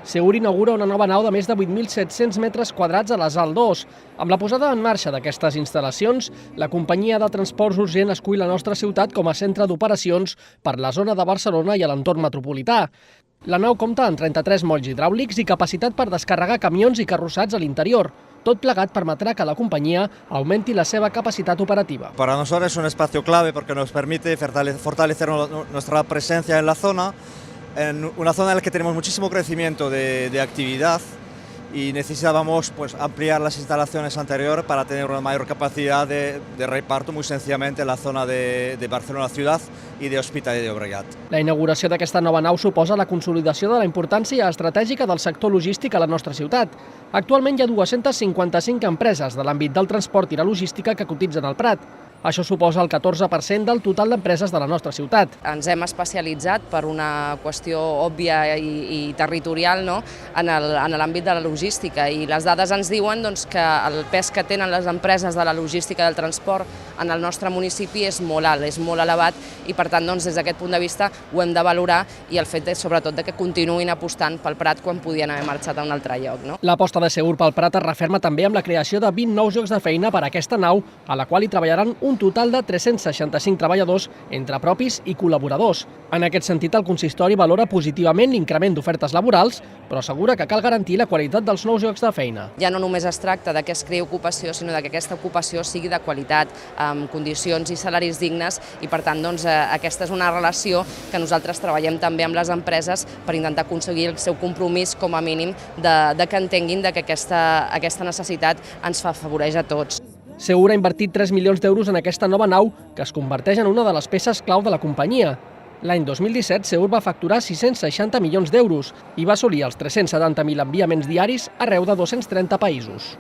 Seur inaugura una nova nau de més de 8.700 metres quadrats a la Sal 2. Amb la posada en marxa d'aquestes instal·lacions, la companyia de transports urgent escull la nostra ciutat com a centre d'operacions per la zona de Barcelona i a l'entorn metropolità. La nau compta amb 33 molls hidràulics i capacitat per descarregar camions i carrossats a l'interior. Tot plegat permetrà que la companyia augmenti la seva capacitat operativa. Para nosotros es un espacio clave porque nos permite fortalecer nuestra presencia en la zona, en una zona en la que tenemos muchísimo crecimiento de actividad y necesitábamos ampliar las instalaciones anteriores para tener una mayor capacidad de reparto, muy sencillamente, en la zona de Barcelona ciudad i d'Hospitalet de Llobregat. La inauguració d'aquesta nova nau suposa la consolidació de la importància estratègica del sector logístic a la nostra ciutat. Actualment hi ha 255 empreses de l'àmbit del transport i la logística que cotitzen al Prat. Això suposa el 14% del total d'empreses de la nostra ciutat. Ens hem especialitzat per una qüestió òbvia i territorial en l'àmbit de la logística i les dades ens diuen que el pes que tenen les empreses de la logística i del transport en el nostre municipi és molt alt, és molt elevat i per tant des d'aquest punt de vista ho hem de valorar i el fet sobretot que continuïn apostant pel Prat quan podien haver marxat a un altre lloc. L'aposta de Seur pel Prat es referma també amb la creació de 20 nous llocs de feina per a aquesta nau, a la qual hi treballaran un total de 365 treballadors entre propis i col·laboradors. En aquest sentit, el consistori valora positivament l'increment d'ofertes laborals, però assegura que cal garantir la qualitat dels nous llocs de feina. Ja no només es tracta que es creï ocupació, sinó que aquesta ocupació sigui de qualitat, amb condicions i salaris dignes, i per tant aquesta és una relació que nosaltres treballem també amb les empreses per intentar aconseguir el seu compromís, com a mínim, de que entenguin que aquesta necessitat ens afavoreix a tots. Seur ha invertit 3 milions d'euros en aquesta nova nau, que es converteix en una de les peces clau de la companyia. L'any 2017, Seur va facturar 660 milions d'euros i va assolir els 370.000 enviaments diaris arreu de 230 països.